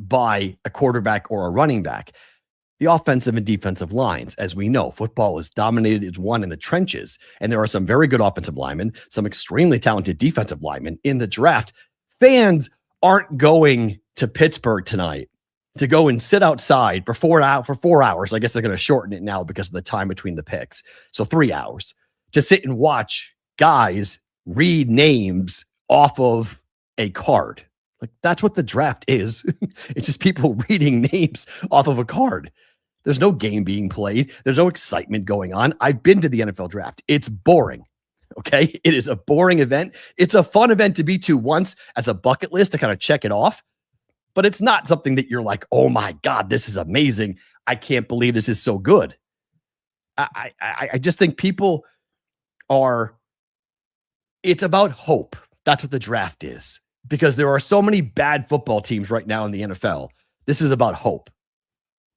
by a quarterback or a running back. The offensive and defensive lines, as we know, football is dominated. It's won in the trenches. And there are some very good offensive linemen, some extremely talented defensive linemen in the draft. Fans aren't going to Pittsburgh tonight to go and sit outside for 4 hours. I guess they're going to shorten it now because of the time between the picks. So 3 hours to sit and watch guys read names off of a card. Like, that's what the draft is. It's just people reading names off of a card. There's no game being played. There's no excitement going on. I've been to the NFL draft. It's boring. Okay. It is a boring event. It's a fun event to be to once as a bucket list to kind of check it off, but it's not something that you're like, oh my God, this is amazing. I can't believe this is so good. I just think people are, it's about hope. That's what the draft is, because there are so many bad football teams right now in the NFL. This is about hope.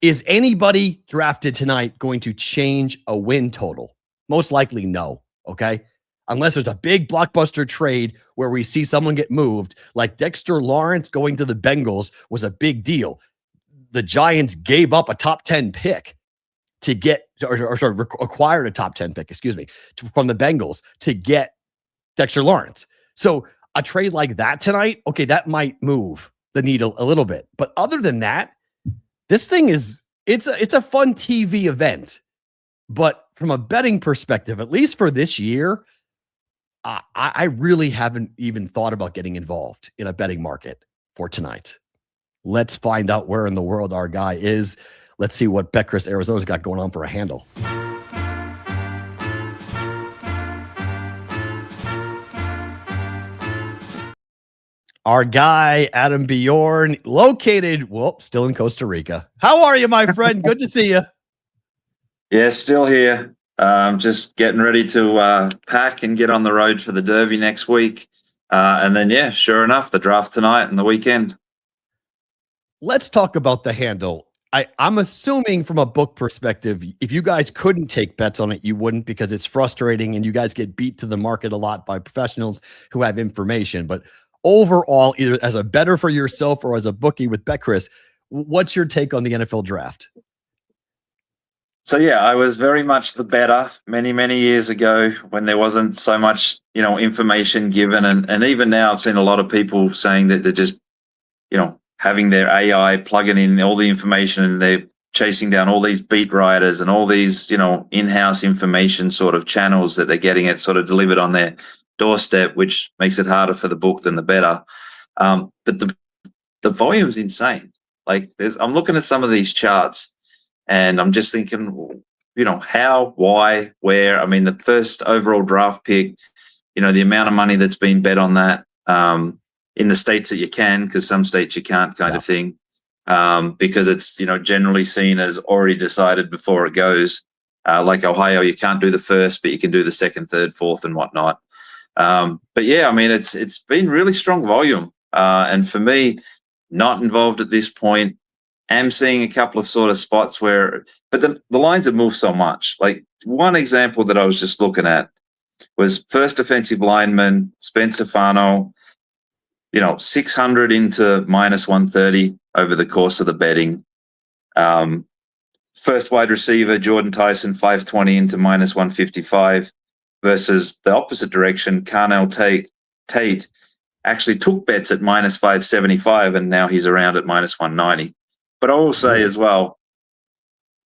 Is anybody drafted tonight going to change a win total? Most likely no, okay? Unless there's a big blockbuster trade where we see someone get moved, like Dexter Lawrence going to the Bengals was a big deal. The Giants gave up a top 10 pick to get, acquired a top 10 pick, from the Bengals to get Dexter Lawrence. So a trade like that tonight, okay, that might move the needle a little bit. But other than that, this thing is, it's a fun TV event, but from a betting perspective, at least for this year, I really haven't even thought about getting involved in a betting market for tonight. Let's find out where in the world our guy is. Let's see what Betcris Arizona's got going on for a handle. Our guy, Adam Bjorn, located, still in Costa Rica. How are you, my friend? Good to see you. Yeah, still here. Just getting ready to pack and get on the road for the Derby next week. And then, yeah, sure enough, the draft tonight and the weekend. Let's talk about the handle. I'm assuming from a book perspective, if you guys couldn't take bets on it, you wouldn't, because it's frustrating and you guys get beat to the market a lot by professionals who have information. But overall, either as a bettor for yourself or as a bookie with Betcris, what's your take on the NFL draft? So, yeah, I was very much the bettor many, many years ago when there wasn't so much, information given. And even now I've seen a lot of people saying that they're just, having their AI plugging in all the information, and they're chasing down all these beat writers and all these, in-house information sort of channels that they're getting it sort of delivered on their doorstep, which makes it harder for the book than the bettor. But the volume's insane. Like, I'm looking at some of these charts and I'm just thinking, how, why, where. I mean, the first overall draft pick, the amount of money that's been bet on that, in the states that you can, because some states you can't, kind of thing, because it's, generally seen as already decided before it goes. Like Ohio, you can't do the first, but you can do the second, third, fourth, and whatnot. But yeah, I mean, it's been really strong volume. And for me, not involved at this point. Am seeing a couple of sort of spots where, but the lines have moved so much. Like, one example that I was just looking at was first defensive lineman, Spencer Fano, 600 into minus 130 over the course of the betting. First wide receiver, Jordan Tyson, 520 into minus 155, versus the opposite direction, Carnell Tate actually took bets at minus 575, and now he's around at minus 190. But I will say as well,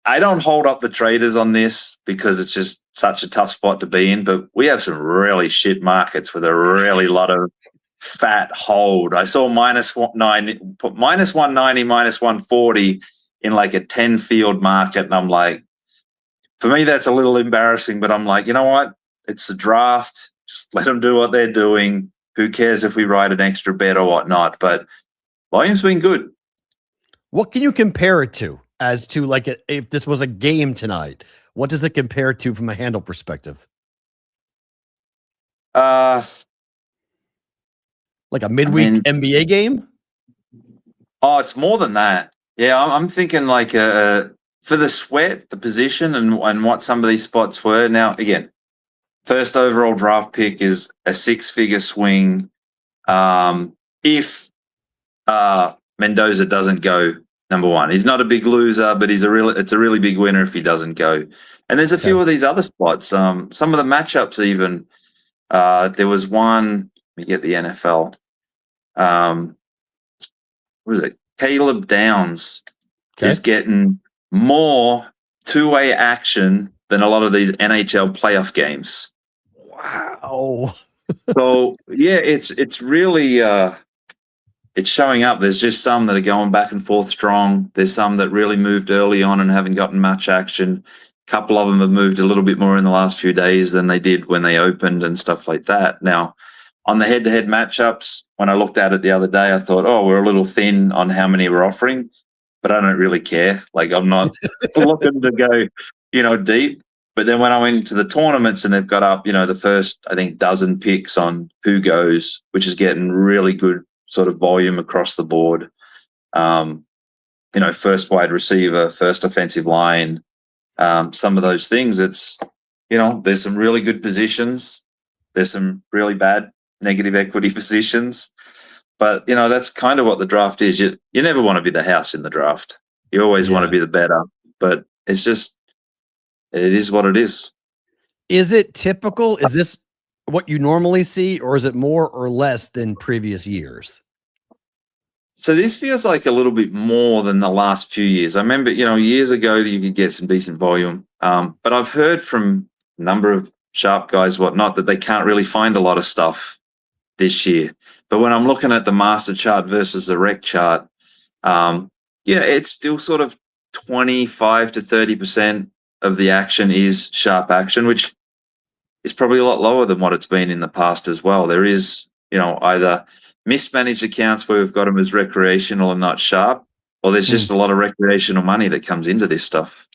I don't hold up the traders on this because it's just such a tough spot to be in, but we have some really shit markets with a really lot of fat hold. I saw minus 190, minus 140 in like a 10-field market, and I'm like, for me, that's a little embarrassing, but I'm like, you know what? It's the draft. Just let them do what they're doing. Who cares if we write an extra bet or whatnot? But volume's been good. What can you compare it to as to, like, if this was a game tonight? What does it compare to from a handle perspective? Like a midweek NBA game? Oh, it's more than that. Yeah, I'm thinking like for the sweat, the position, and what some of these spots were. Now, again, first overall draft pick is a 6-figure swing. If Mendoza doesn't go number one. He's not a big loser, but it's a really big winner if he doesn't go. And there's a few of these other spots. Some of the matchups even. There was one. Let me get the NFL. What was it? Caleb Downs is getting more two-way action than a lot of these NHL playoff games. Wow. So yeah, it's really it's showing up. There's just some that are going back and forth strong. There's some that really moved early on and haven't gotten much action. A couple of them have moved a little bit more in the last few days than they did when they opened and stuff like that. Now, on the head-to-head matchups, when I looked at it the other day, I thought, oh, we're a little thin on how many we're offering, but I don't really care. Like, I'm not looking to go, deep. But then when I went into the tournaments and they've got up, the first, I think, dozen picks on who goes, which is getting really good sort of volume across the board. First wide receiver, first offensive line, some of those things. It's, there's some really good positions. There's some really bad negative equity positions. But, that's kind of what the draft is. You never want to be the house in the draft. You always want to be the better. But it's just, it is what it is. Is it typical? Is this what you normally see, or is it more or less than previous years? So this feels like a little bit more than the last few years. I remember, years ago you could get some decent volume. But I've heard from a number of sharp guys, whatnot, that they can't really find a lot of stuff this year. But when I'm looking at the master chart versus the rec chart, it's still sort of 25 to 30% of the action is sharp action, which is probably a lot lower than what it's been in the past as well. There is, either mismanaged accounts where we've got them as recreational and not sharp, or there's just a lot of recreational money that comes into this stuff.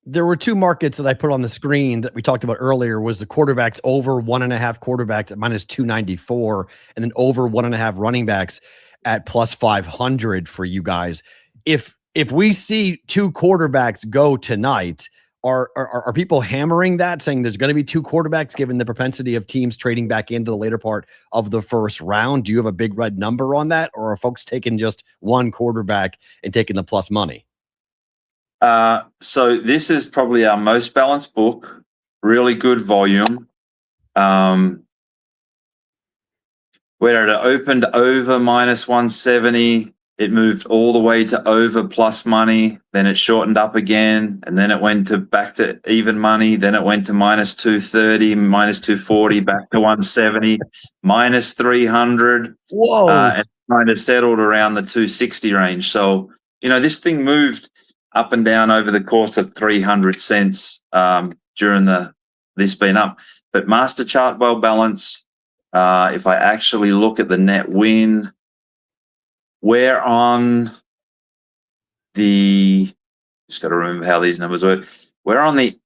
There were two markets that I put on the screen that we talked about earlier. Was the quarterbacks over 1.5 quarterbacks at minus 294, and then over 1.5 running backs at plus 500 for you guys. If we see two quarterbacks go tonight, are people hammering that, saying there's going to be two quarterbacks given the propensity of teams trading back into the later part of the first round? Do you have a big red number on that, or are folks taking just one quarterback and taking the plus money? So this is probably our most balanced book, really good volume. Where it opened over minus 170, it moved all the way to over plus money, then it shortened up again, and then it went back to even money, then it went to minus 230, minus 240, back to 170, minus 300. Whoa. And kind of settled around the 260 range. So, this thing moved up and down over the course of 300 cents during this being up. But master chart well balanced. If I actually look at the net win, we're on just got to remember how these numbers work. We're on the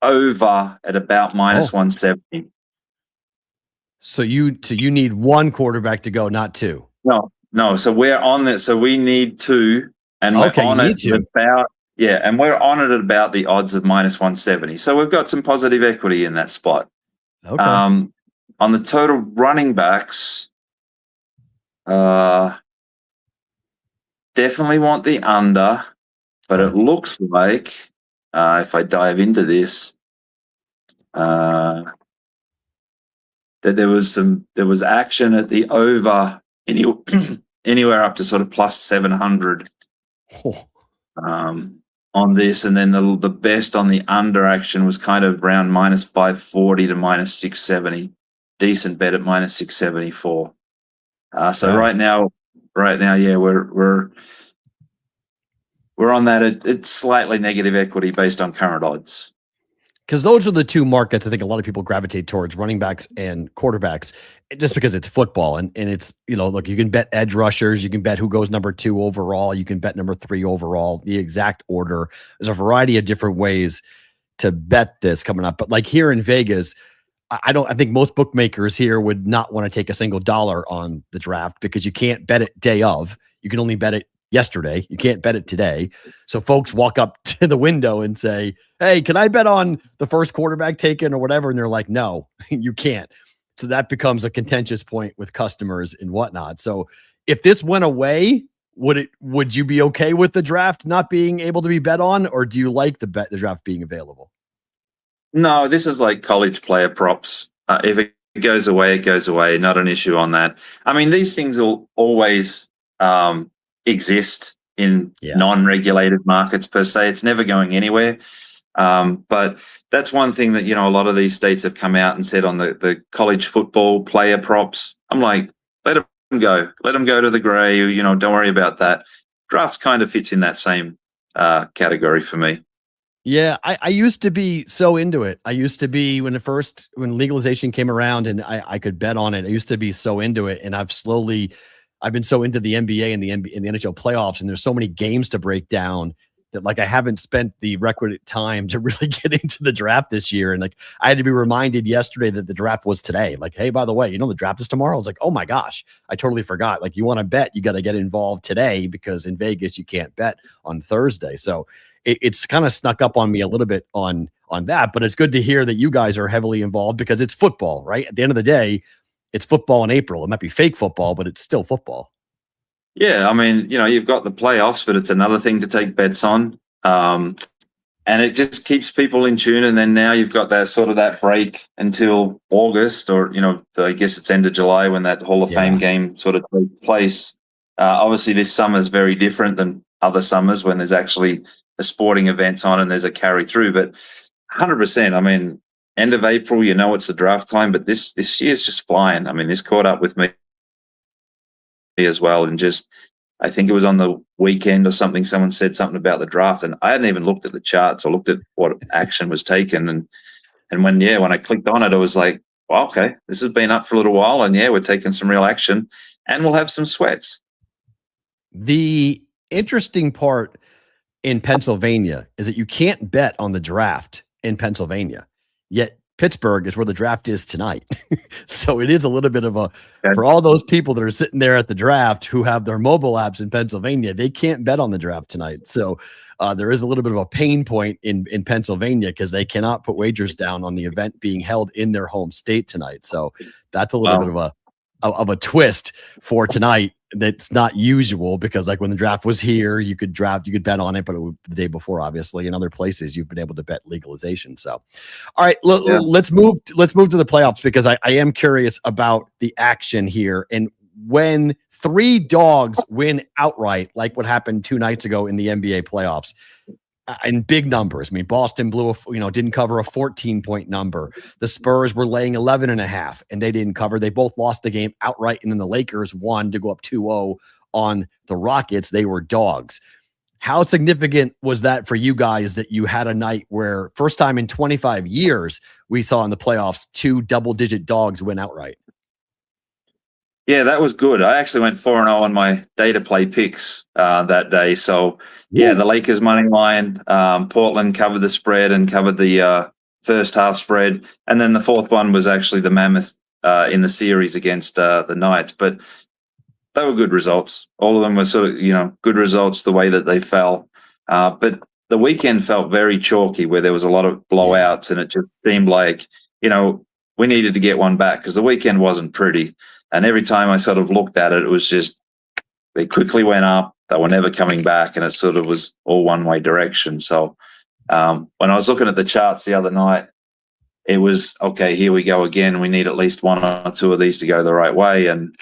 over at about minus 170. So you need one quarterback to go, not two. No. So we're on that. So we need two. And we're on it and we're on it at about the odds of minus 170. So we've got some positive equity in that spot. Okay. On the total running backs, definitely want the under, but it looks like if I dive into this, that there was action at the over anywhere up to sort of plus 700. On this, and then the best on the under action was kind of around minus 540 to minus 670. Decent bet at minus 674. Right now, yeah, we're on that. It's slightly negative equity based on current odds. Because those are the two markets I think a lot of people gravitate towards, running backs and quarterbacks, just because it's football. And it's, look, you can bet edge rushers, you can bet who goes number 2 overall, you can bet number 3 overall, the exact order. There's a variety of different ways to bet this coming up. But like here in Vegas, I think most bookmakers here would not want to take a single dollar on the draft because you can't bet it day of. You can only bet it yesterday. You can't bet it today. So folks walk up to the window and say, hey, can I bet on the first quarterback taken or whatever? And they're like, no, you can't. So that becomes a contentious point with customers and whatnot. So if this went away, would you be okay with the draft not being able to be bet on, or do you like the draft being available? No, this is like college player props. If it goes away, it goes away. Not an issue on that. I mean, these things will always exist in non-regulated markets per se. It's never going anywhere. But that's one thing that, a lot of these states have come out and said on the college football player props. I'm like, let them go. Let them go to the gray. Don't worry about that. Draft kind of fits in that same category for me. Yeah, I used to be so into it. I used to be when legalization came around and I could bet on it. I used to be so into it, and I've been so into the NBA and the NHL playoffs, and there's so many games to break down that I haven't spent the requisite time to really get into the draft this year. And I had to be reminded yesterday that the draft was today. Hey, by the way, the draft is tomorrow. I was like, oh my gosh, I totally forgot. You want to bet, you got to get involved today, because in Vegas you can't bet on Thursday. So it's kind of snuck up on me a little bit on that, but it's good to hear that you guys are heavily involved, because it's football, right? At the end of the day, it's football in April. It might be fake football, but it's still football. Yeah, I mean, you've got the playoffs, but it's another thing to take bets on. And it just keeps people in tune. And then now you've got that break until August, or, I guess it's end of July when that Hall of Fame game sort of takes place. Obviously, this summer is very different than other summers when there's actually a sporting events on and there's a carry through. But 100%, I mean, end of April, it's the draft time, but this year's just flying. I mean, this caught up with me as well, and I think it was on the weekend or something, someone said something about the draft, and I hadn't even looked at the charts or looked at what action was taken, and when I clicked on it, I was like, well, okay, this has been up for a little while, and we're taking some real action, and we'll have some sweats. The interesting part in Pennsylvania is that you can't bet on the draft in Pennsylvania, yet Pittsburgh is where the draft is tonight. So it is a little bit of for all those people that are sitting there at the draft who have their mobile apps in Pennsylvania, they can't bet on the draft tonight. So there is a little bit of a pain point in Pennsylvania, because they cannot put wagers down on the event being held in their home state tonight. So that's a little bit of a twist for tonight. That's not usual, because when the draft was here, you could bet on it, but it was the day before, obviously. In other places, you've been able to bet legalization. So, all right, let's move to the playoffs, because I am curious about the action here. And when 3 dogs win outright, like what happened 2 nights ago in the NBA playoffs, in big numbers. I mean, Boston didn't cover a 14-point number. The Spurs were laying 11.5, and they didn't cover. They both lost the game outright, and then the Lakers won to go up 2-0 on the Rockets. They were dogs. How significant was that for you guys, that you had a night where, first time in 25 years, we saw in the playoffs 2 double-digit dogs win outright? Yeah, that was good. I actually went 4-0 on my data play picks that day. So, the Lakers money line, Portland covered the spread and covered the first half spread. And then the fourth one was actually the Mammoth in the series against the Knights. But they were good results. All of them were sort of, good results the way that they fell. But the weekend felt very chalky, where there was a lot of blowouts, and it just seemed like, we needed to get one back, because the weekend wasn't pretty. And every time I sort of looked at it, it was just, they quickly went up. They were never coming back, and it sort of was all one-way direction. So when I was looking at the charts the other night, it was, okay, here we go again. We need at least 1 or 2 of these to go the right way. And,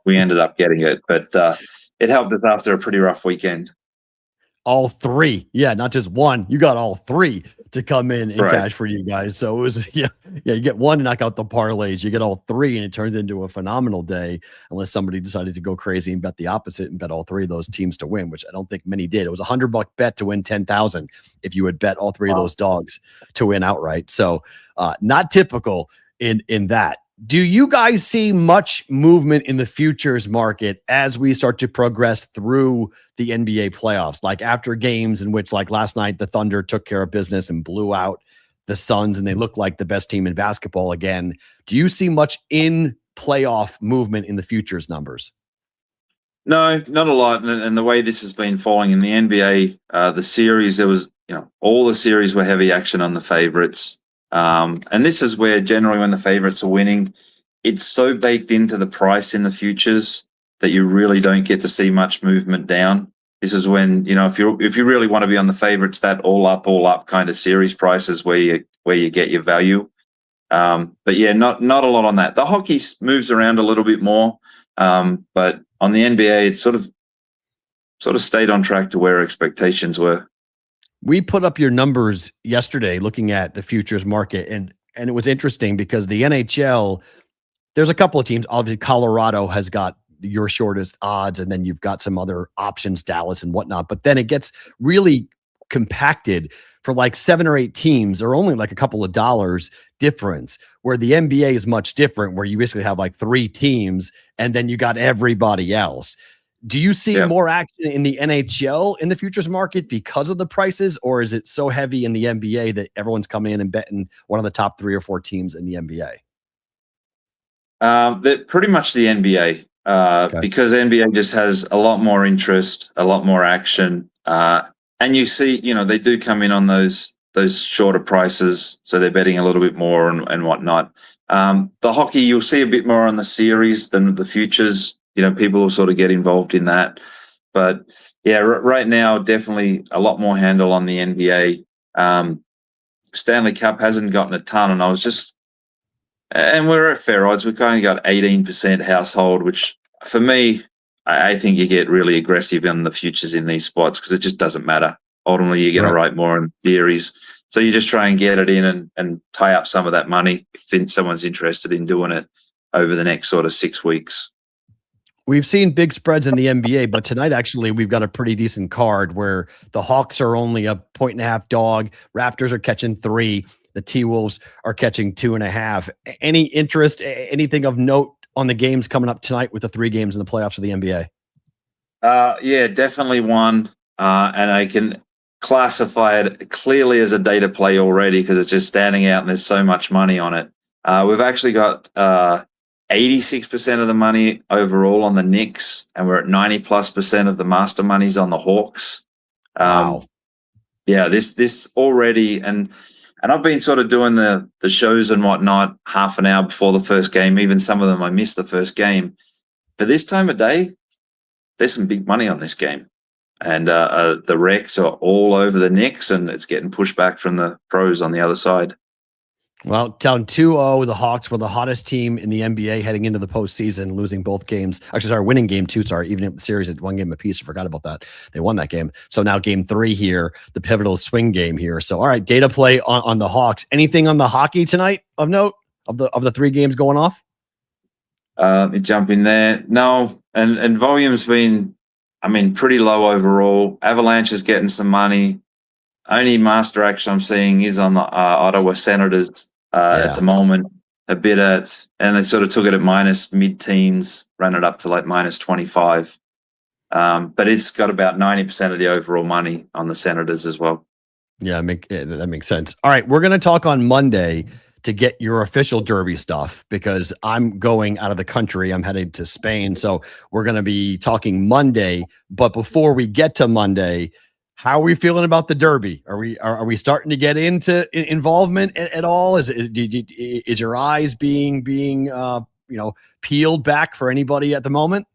we ended up getting it. But it helped us after a pretty rough weekend. All 3. Yeah, not just 1. You got all 3 to come in and cash for you guys. So it was, you get 1 to knock out the parlays. You get all 3, and it turns into a phenomenal day, unless somebody decided to go crazy and bet the opposite and bet all 3 of those teams to win, which I don't think many did. It was a $100 bet to win 10,000 if you would bet all 3 of those dogs to win outright. So not typical in that. Do you guys see much movement in the futures market as we start to progress through the NBA playoffs? Like after games in which, like last night, the Thunder took care of business and blew out the Suns, and they look like the best team in basketball again. Do you see much in playoff movement in the futures numbers? No, not a lot. And the way this has been falling in the NBA, the series, there was, all the series were heavy action on the favorites. And this is where generally when the favorites are winning, it's so baked into the price in the futures that you really don't get to see much movement down. This is when, if you really want to be on the favorites, that all up kind of series prices where you get your value. But yeah, not a lot on that. The hockey moves around a little bit more, but on the NBA, it's sort of stayed on track to where expectations were. We put up your numbers yesterday looking at the futures market, and it was interesting because the NHL, there's a couple of teams. Obviously, Colorado has got your shortest odds, and then you've got some other options, Dallas and whatnot. But then it gets really compacted for like 7 or 8 teams, or only like a couple of dollars difference, where the NBA is much different, where you basically have like 3 teams and then you got everybody else. Do you see more action in the NHL in the futures market because of the prices, or is it so heavy in the NBA that everyone's coming in and betting one of the top 3 or 4 teams in the NBA? Pretty much the NBA, because NBA just has a lot more interest, a lot more action, and you see, they do come in on those shorter prices, so they're betting a little bit more and whatnot. The hockey, you'll see a bit more on the series than the futures. People will sort of get involved in that. But yeah, right now, definitely a lot more handle on the NBA. Stanley Cup hasn't gotten a ton, and we're at fair odds. We've kind of got 18% household, which for me, I think you get really aggressive on the futures in these spots because it just doesn't matter. Ultimately, you're going to write more in series. So you just try and get it in and tie up some of that money if someone's interested in doing it over the next sort of 6 weeks. We've seen big spreads in the NBA, but tonight, actually, we've got a pretty decent card where the Hawks are only a 1.5 dog. Raptors are catching 3. The T-Wolves are catching 2.5. Any interest, anything of note on the games coming up tonight with the 3 games in the playoffs of the NBA? Yeah, definitely one. And I can classify it clearly as a data play already because it's just standing out and there's so much money on it. We've actually got 86% of the money overall on the Knicks, and we're at 90+% of the master monies on the Hawks. Wow. Yeah, this already, and I've been sort of doing the shows and whatnot half an hour before the first game. Even some of them I missed the first game. For this time of day, there's some big money on this game. And the Recs are all over the Knicks, and it's getting pushed back from the pros on the other side. Well, down 2-0, the Hawks were the hottest team in the NBA heading into the postseason, losing both games. Actually, sorry, winning game 2. Sorry, even if the series at 1 game apiece. I forgot about that. They won that game. So now game 3 here, the pivotal swing game here. So, all right, data play on the Hawks. Anything on the hockey tonight of note of the 3 games going off? Let me jump in there. No, and volume's been, pretty low overall. Avalanche is getting some money. Only master action I'm seeing is on the Ottawa Senators at the moment. A bit and they sort of took it at minus mid-teens, ran it up to like minus 25. But it's got about 90% of the overall money on the Senators as well. Yeah, that makes sense. All right, we're going to talk on Monday to get your official Derby stuff because I'm going out of the country. I'm heading to Spain. So we're going to be talking Monday. But before we get to Monday, how are we feeling about the Derby? Are we starting to get into involvement at all? Is your eyes being peeled back for anybody at the moment?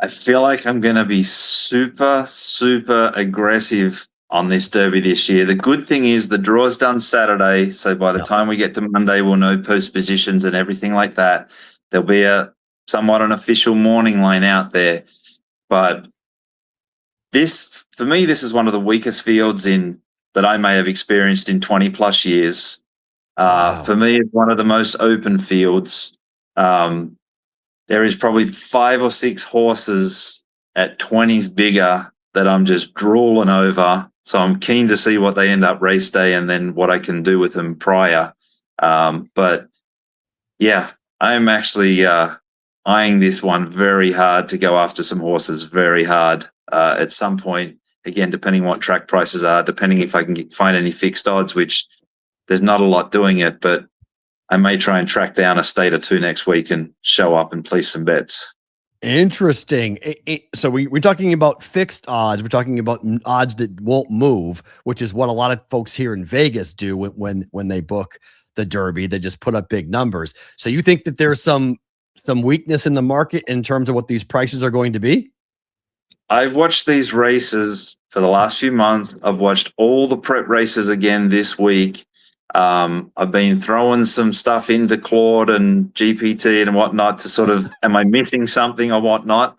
I feel like I'm going to be super, super aggressive on this Derby this year. The good thing is the draw's done Saturday, so by the time we get to Monday, we'll know post positions and everything like that. There'll be somewhat an official morning line out there, but for me, this is one of the weakest fields that I may have experienced in 20+ years. Wow. For me, it's one of the most open fields. There is probably 5 or 6 horses at 20s bigger that I'm just drooling over. So I'm keen to see what they end up race day and then what I can do with them prior. But yeah, I'm actually eyeing this one very hard to go after some horses very hard. At some point, again, depending what track prices are, depending if I can find any fixed odds, which there's not a lot doing it, but I may try and track down a state or 2 next week and show up and place some bets. Interesting. So we're talking about fixed odds. We're talking about odds that won't move, which is what a lot of folks here in Vegas do when they book the Derby. They just put up big numbers. So you think that there's some some weakness in the market in terms of what these prices are going to be? I've watched these races for the last few months. I've watched all the prep races again this week. I've been throwing some stuff into Claude and GPT and whatnot to sort of, am I missing something or whatnot?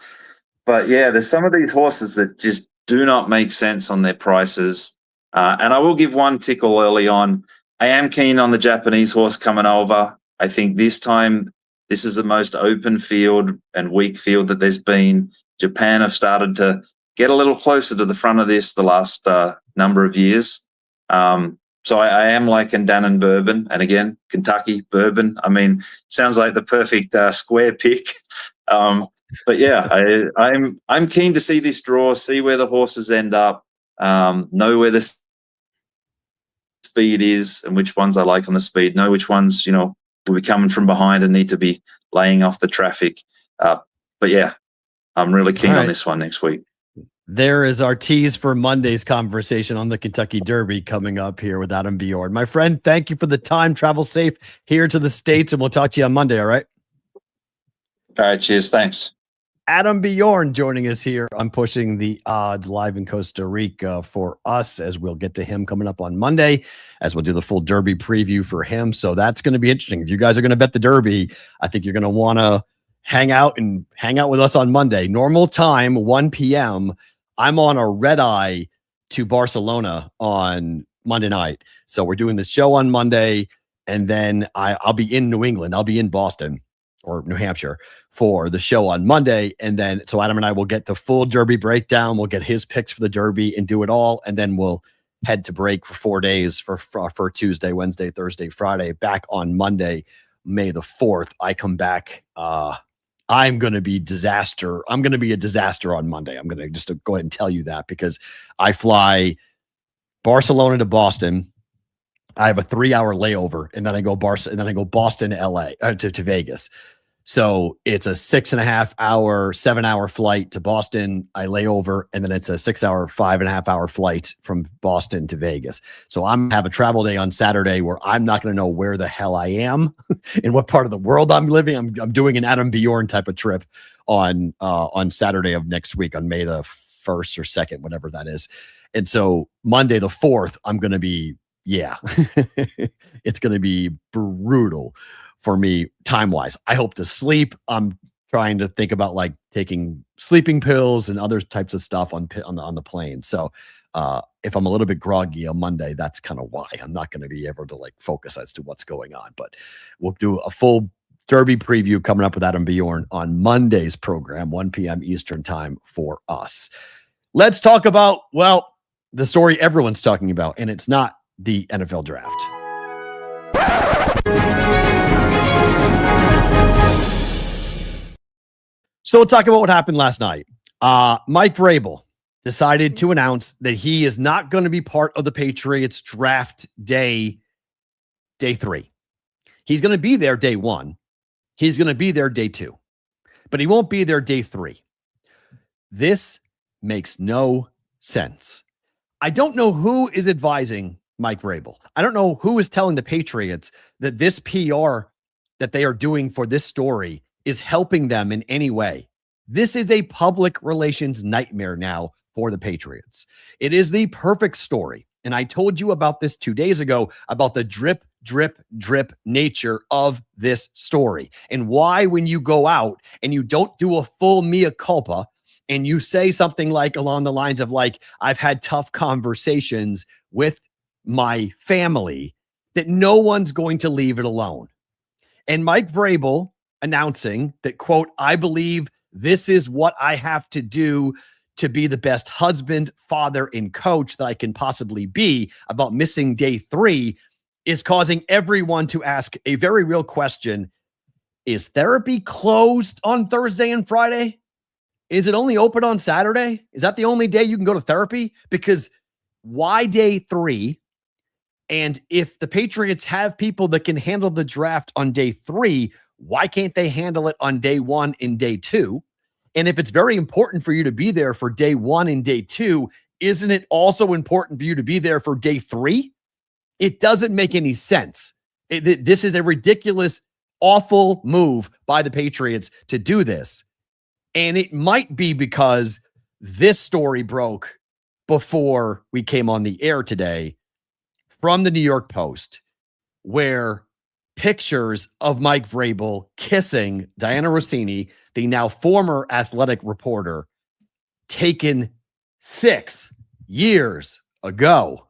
But yeah, there's some of these horses that just do not make sense on their prices. And I will give one tickle early on. I am keen on the Japanese horse coming over. I think this time, this is the most open field and weak field that there's been. Japan have started to get a little closer to the front of this the last number of years. So I am liking Dannon Bourbon, and again, Kentucky Bourbon. I mean, sounds like the perfect square pick. But yeah, I'm keen to see this draw, see where the horses end up, know where the speed is and which ones I like on the speed, know which ones, will be coming from behind and need to be laying off the traffic. But yeah, I'm really keen on this one next week. There is our tease for Monday's conversation on the Kentucky Derby coming up here with Adam Bjorn. My friend, thank you for the time. Travel safe here to the States, and we'll talk to you on Monday, all right? All right, cheers. Thanks. Adam Bjorn joining us here on Pushing the Odds live in Costa Rica for us, as we'll get to him coming up on Monday, as we'll do the full Derby preview for him. So that's going to be interesting. If you guys are going to bet the Derby, I think you're going to want to hang out with us on Monday. Normal time, 1 p.m. I'm on a red eye to Barcelona on Monday night. So we're doing the show on Monday, and then I'll be in New England. I'll be in Boston or New Hampshire for the show on Monday. And then, so Adam and I will get the full Derby breakdown. We'll get his picks for the Derby and do it all. And then we'll head to break for 4 days for Tuesday, Wednesday, Thursday, Friday, back on Monday, May the 4th. I come back. I'm going to be disaster. I'm going to be a disaster on Monday. I'm going to just go ahead and tell you that, because I fly Barcelona to Boston. I have a 3-hour layover, and then I go Boston to LA to Vegas. So it's a 6.5-hour, 7-hour flight to Boston. I lay over, and then it's a 6-hour, 5.5-hour flight from Boston to Vegas. So I'm have a travel day on Saturday where I'm not going to know where the hell I am in what part of the world I'm living. I'm doing an Adam Bjorn type of trip on Saturday of next week, on May the 1st or 2nd, whatever that is. And so Monday the 4th, I'm going to be, it's going to be brutal for me time-wise. I hope to sleep. I'm trying to think about like taking sleeping pills and other types of stuff on the plane. So if I'm a little bit groggy on Monday, that's kind of why I'm not going to be able to like focus as to what's going on. But we'll do a full Derby preview coming up with Adam Bjorn on Monday's program, 1 p.m. Eastern time for us. Let's talk about, well, the story everyone's talking about, and it's not the NFL draft. So we'll talk about what happened last night. Mike Vrabel decided to announce that he is not going to be part of the Patriots draft day 3. He's going to be there day 1. He's going to be there day 2, but he won't be there day 3. This makes no sense. I don't know who is advising Mike Vrabel. I don't know who is telling the Patriots that this PR that they are doing for this story is helping them in any way. This is a public relations nightmare now for the Patriots. It is the perfect story. And I told you about this 2 days ago, about the drip, drip, drip nature of this story, and why when you go out and you don't do a full mea culpa and you say something like along the lines of like, I've had tough conversations with my family, that no one's going to leave it alone. And Mike Vrabel announcing that, quote, I believe this is what I have to do to be the best husband, father, and coach that I can possibly be about missing day 3 is causing everyone to ask a very real question. Is therapy closed on Thursday and Friday? Is it only open on Saturday? Is that the only day you can go to therapy? Because why day 3? And if the Patriots have people that can handle the draft on day 3, why can't they handle it on day 1 and day 2? And if it's very important for you to be there for day 1 and day 2, isn't it also important for you to be there for day 3? It doesn't make any sense. This is a ridiculous awful move by the Patriots to do this. And it might be because this story broke before we came on the air today from the New York Post, where pictures of Mike Vrabel kissing Diana Rossini, the now former athletic reporter, taken 6 years ago.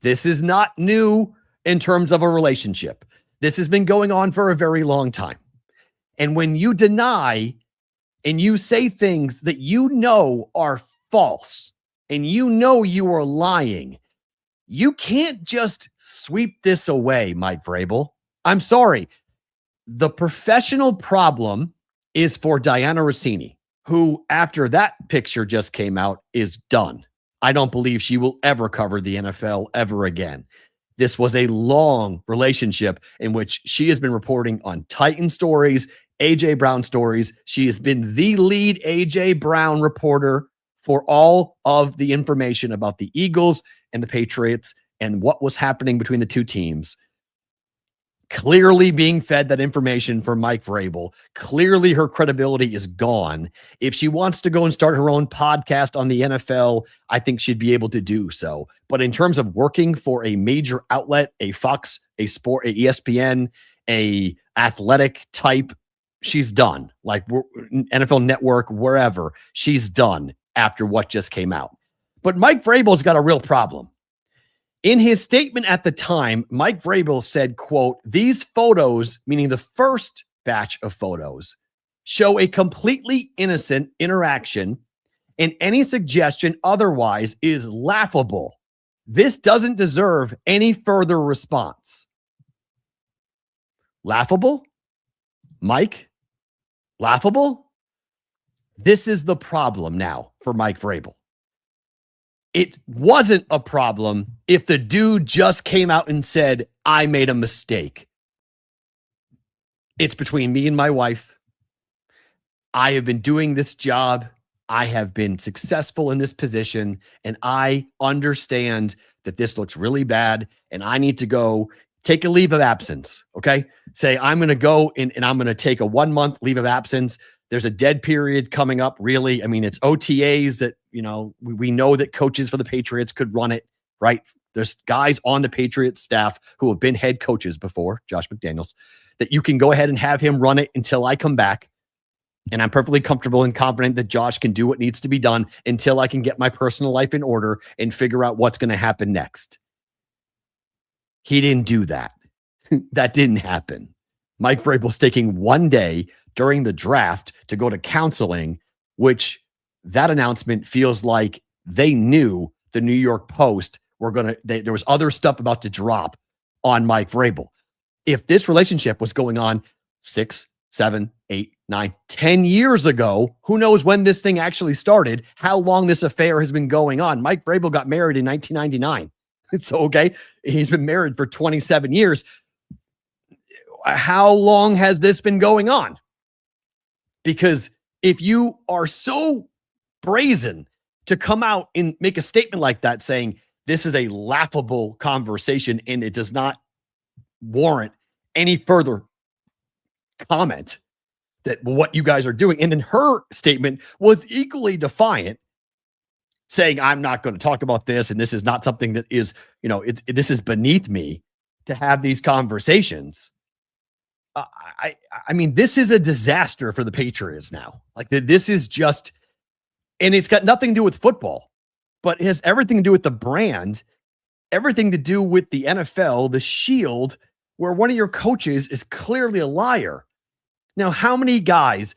This is not new in terms of a relationship. This has been going on for a very long time. And when you deny and you say things that you know are false and you know you are lying, you can't just sweep this away, Mike Vrabel. I'm sorry. The professional problem is for Diana Rossini, who, after that picture just came out, is done. I don't believe she will ever cover the NFL ever again. This was a long relationship in which she has been reporting on Titan stories, AJ Brown stories. She has been the lead AJ Brown reporter for all of the information about the Eagles and the Patriots and what was happening between the two teams. Clearly being fed that information from Mike Vrabel. Clearly her credibility is gone. If she wants to go and start her own podcast on the NFL, I think she'd be able to do so. But in terms of working for a major outlet, a Fox, a sport, a ESPN, a athletic type, she's done. Like NFL Network, wherever, she's done after what just came out. But Mike Vrabel's got a real problem. In his statement at the time, Mike Vrabel said, quote, "These photos," meaning the first batch of photos, "show a completely innocent interaction, and any suggestion otherwise is laughable. This doesn't deserve any further response." Laughable? Mike? Laughable? This is the problem now for Mike Vrabel. It wasn't a problem if the dude just came out and said, "I made a mistake. It's between me and my wife. I have been doing this job. I have been successful in this position, and I understand that this looks really bad, and I need to go take a leave of absence." Okay? Say, I'm going to go and I'm going to take a 1-month leave of absence. There's a dead period coming up, really. I mean, it's OTAs that, we know that coaches for the Patriots could run it, right? There's guys on the Patriots staff who have been head coaches before, Josh McDaniels, that you can go ahead and have him run it until I come back. And I'm perfectly comfortable and confident that Josh can do what needs to be done until I can get my personal life in order and figure out what's going to happen next. He didn't do that. That didn't happen. Mike Vrabel's taking 1 day during the draft to go to counseling, which that announcement feels like they knew the New York Post there was other stuff about to drop on Mike Vrabel. If this relationship was going on 6, 7, 8, 9, 10 years ago, who knows when this thing actually started, how long this affair has been going on. Mike Vrabel got married in 1999. So, okay, he's been married for 27 years. How long has this been going on? Because if you are so brazen to come out and make a statement like that saying this is a laughable conversation and it does not warrant any further comment that what you guys are doing. And then her statement was equally defiant, saying, "I'm not going to talk about this. And this is not something that is, this is beneath me to have these conversations." I mean, this is a disaster for the Patriots now. Like this is just, and it's got nothing to do with football, but it has everything to do with the brand, everything to do with the NFL, the shield, where one of your coaches is clearly a liar. Now, how many guys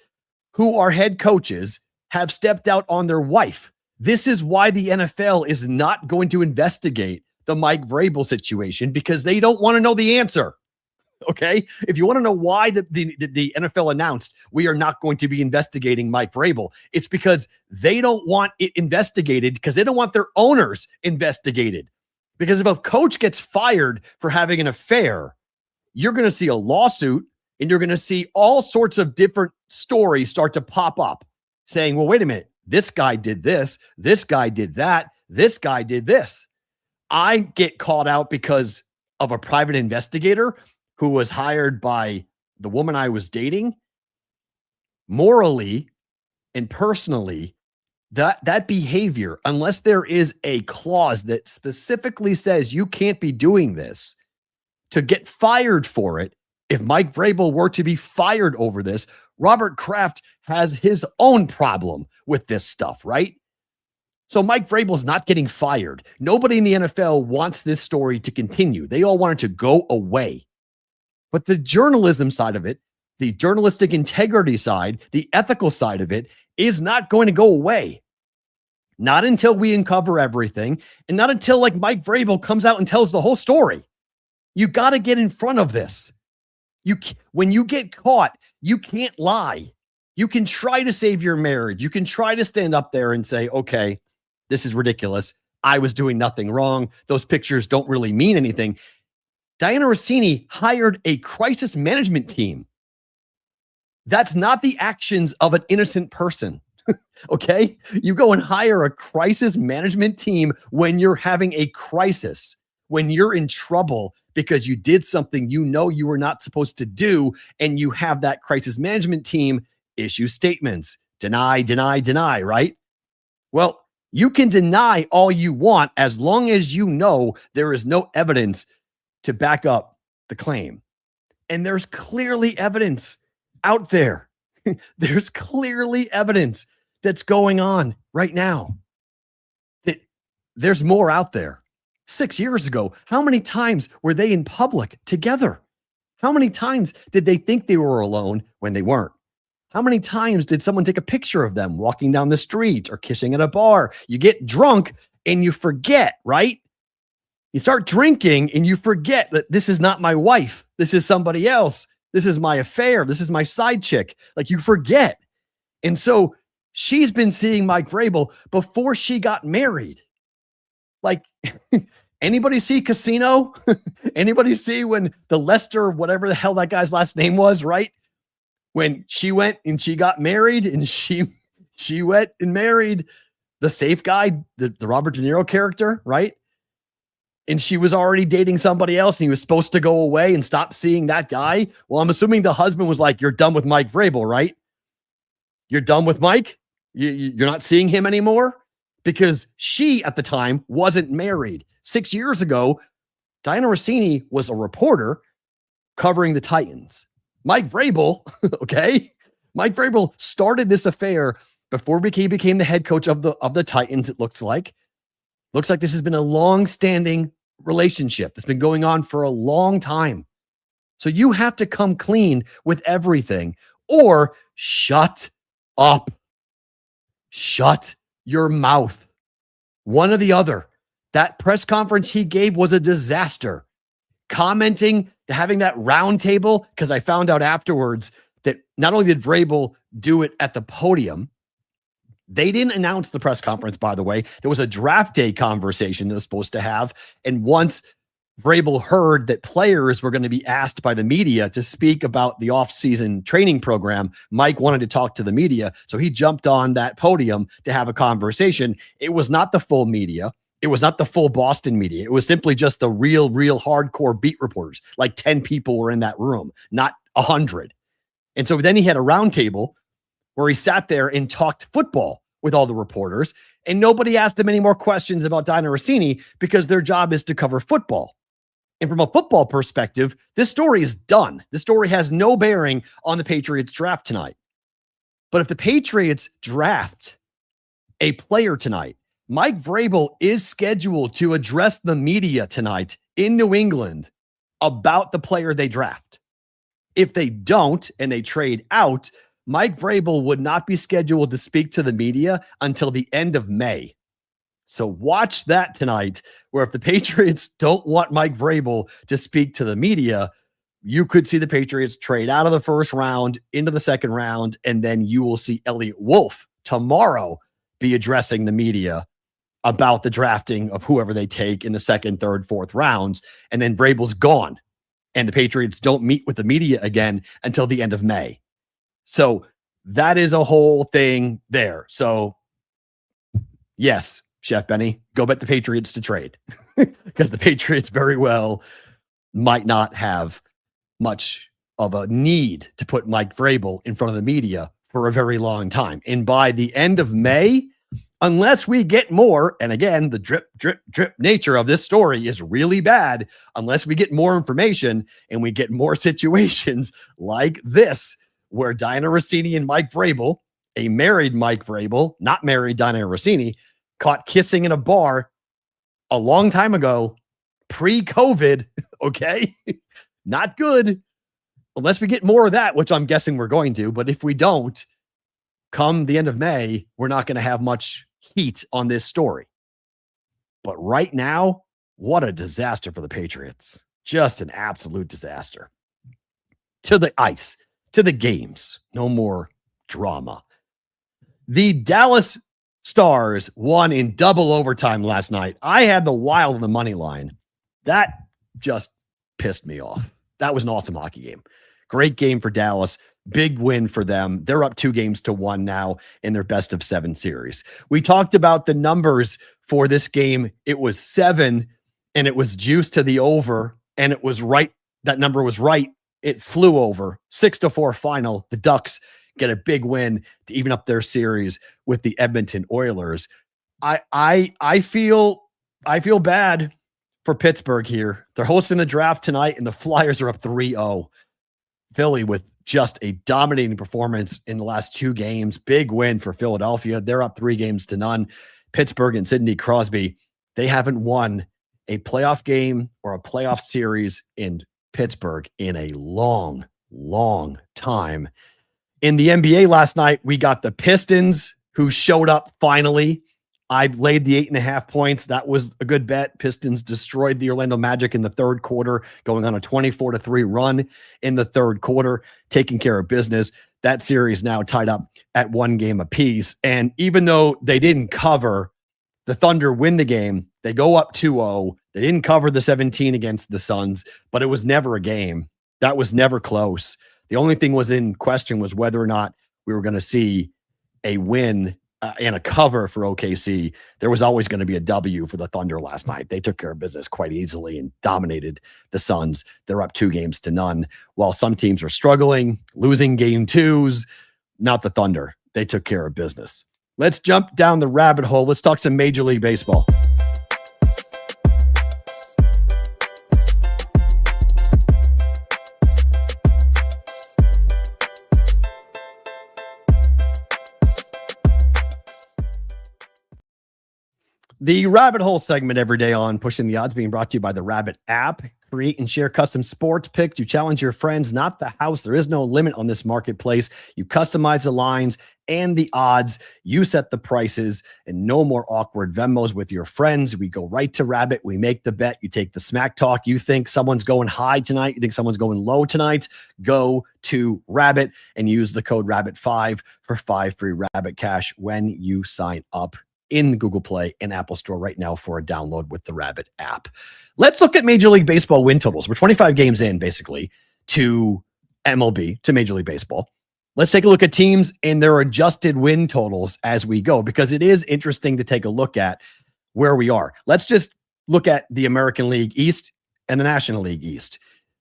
who are head coaches have stepped out on their wife? This is why the NFL is not going to investigate the Mike Vrabel situation, because they don't want to know the answer. Okay. If you want to know why the NFL announced we are not going to be investigating Mike Vrabel, it's because they don't want it investigated, because they don't want their owners investigated. Because if a coach gets fired for having an affair, you're going to see a lawsuit and you're going to see all sorts of different stories start to pop up saying, well, wait a minute, this guy did this guy did that, this guy did this. I get called out because of a private investigator who was hired by the woman I was dating, morally and personally, that behavior, unless there is a clause that specifically says you can't be doing this, to get fired for it, if Mike Vrabel were to be fired over this, Robert Kraft has his own problem with this stuff, right? So Mike Vrabel's not getting fired. Nobody in the NFL wants this story to continue. They all want it to go away. But the journalism side of it, the journalistic integrity side, the ethical side of it is not going to go away. Not until we uncover everything, and not until like Mike Vrabel comes out and tells the whole story. You got to get in front of this. When you get caught, you can't lie. You can try to save your marriage. You can try to stand up there and say, okay, this is ridiculous. I was doing nothing wrong. Those pictures don't really mean anything. Diana Rossini hired a crisis management team. That's not the actions of an innocent person. Okay? You go and hire a crisis management team when you're having a crisis, when you're in trouble because you did something you know you were not supposed to do, and you have that crisis management team issue statements. Deny, right? Well, you can deny all you want as long as you know there is no evidence to back up the claim. And there's clearly evidence out there. There's clearly evidence that's going on right now. That there's more out there. 6 years ago, how many times were they in public together? How many times did they think they were alone when they weren't? How many times did someone take a picture of them walking down the street or kissing at a bar? You get drunk and you forget, right? You start drinking and you forget that this is not my wife. This is somebody else. This is my affair. This is my side chick. Like, you forget. And so she's been seeing Mike Vrabel before she got married. Like, anybody see Casino? Anybody see when the Lester, whatever the hell that guy's last name was, right? When she went and she got married, and she went and married the safe guy, the Robert De Niro character, right? And she was already dating somebody else, and he was supposed to go away and stop seeing that guy. Well, I'm assuming the husband was like, you're done with Mike Vrabel, right? You're done with Mike? You're not seeing him anymore? Because she, at the time, wasn't married. 6 years ago, Diana Rossini was a reporter covering the Titans. Mike Vrabel, okay? Mike Vrabel started this affair before he became the head coach of the Titans, it looks like. Looks like this has been a long-standing relationship that's been going on for a long time. So you have to come clean with everything, or shut up. Shut your mouth. One or the other. That press conference he gave was a disaster. Commenting, having that round table, because I found out afterwards that not only did Vrabel do it at the podium, they didn't announce the press conference, by the way. There was a draft day conversation they were supposed to have. And once Vrabel heard that players were going to be asked by the media to speak about the offseason training program, Mike wanted to talk to the media. So he jumped on that podium to have a conversation. It was not the full media. It was not the full Boston media. It was simply just the real hardcore beat reporters. Like 10 people were in that room, not 100. And so then he had a round table where he sat there and talked football with all the reporters, and nobody asked him any more questions about Diana Rossini because their job is to cover football. And from a football perspective, this story is done. This story has no bearing on the Patriots draft tonight. But if the Patriots draft a player tonight, Mike Vrabel is scheduled to address the media tonight in New England about the player they draft. If they don't and they trade out, Mike Vrabel would not be scheduled to speak to the media until the end of May. So watch that tonight, where if the Patriots don't want Mike Vrabel to speak to the media, you could see the Patriots trade out of the first round into the second round, and then you will see Elliott Wolf tomorrow be addressing the media about the drafting of whoever they take in the second, third, fourth rounds, and then Vrabel's gone, and the Patriots don't meet with the media again until the end of May. So that is a whole thing there. So yes, Chef Benny, go bet the Patriots to trade because the Patriots very well might not have much of a need to put Mike Vrabel in front of the media for a very long time. And by the end of May, unless we get more, and again, the drip, drip, drip nature of this story is really bad, unless we get more information and we get more situations like this, where Diana Rossini and Mike Vrabel, a married Mike Vrabel, not married Diana Rossini, caught kissing in a bar a long time ago, pre-COVID, okay? Not good. Unless we get more of that, which I'm guessing we're going to. But if we don't, come the end of May, we're not going to have much heat on this story. But right now, what a disaster for the Patriots. Just an absolute disaster. To the ice, to the games. No more drama. The Dallas Stars won in double overtime last night. I had the Wild on the money line. That just pissed me off. That was an awesome hockey game. Great game for Dallas. Big win for them. They're up 2-1 now in their best of 7 series. We talked about the numbers for this game. It was 7 and it was juiced to the over, and it was right. That number was right. It flew over. 6-4 final. The Ducks get a big win to even up their series with the Edmonton Oilers. I feel bad for Pittsburgh here. They're hosting the draft tonight, and the Flyers are up 3-0. Philly with just a dominating performance in the last 2 games. Big win for Philadelphia. They're up 3-0. Pittsburgh and Sidney Crosby, they haven't won a playoff game or a playoff series in Pittsburgh in a long, long time. In the NBA last night, we got the Pistons, who showed up finally. I laid the 8.5 points. That was a good bet. Pistons destroyed the Orlando Magic in the third quarter, going on a 24-3 run in the third quarter, taking care of business. That series now tied up at 1 game apiece. And even though they didn't cover, the Thunder win the game. They go up 2-0. They didn't cover the 17 against the Suns, but it was never a game. That was never close. The only thing was in question was whether or not we were going to see a win and a cover for OKC. There was always going to be a W for the Thunder last night. They took care of business quite easily and dominated the Suns. They're up 2-0. While some teams are struggling, losing game 2s, not the Thunder. They took care of business. Let's jump down the rabbit hole. Let's talk some Major League Baseball. The Rabbit Hole segment every day on Pushing the Odds, being brought to you by the Rabbit app. Create and share custom sports picks. You challenge your friends, not the house. There is no limit on this marketplace. You customize the lines and the odds. You set the prices, and no more awkward Venmos with your friends. We go right to Rabbit. We make the bet. You take the smack talk. You think someone's going high tonight. You think someone's going low tonight. Go to Rabbit and use the code RABBIT5 for 5 free Rabbit Cash when you sign up in the Google Play and Apple Store right now for a download with the Rabbit app. Let's look at Major League Baseball win totals. We're 25 games in, basically, to MLB, to Major League Baseball. Let's take a look at teams and their adjusted win totals as we go, because it is interesting to take a look at where we are. Let's just look at the American League East and the National League East.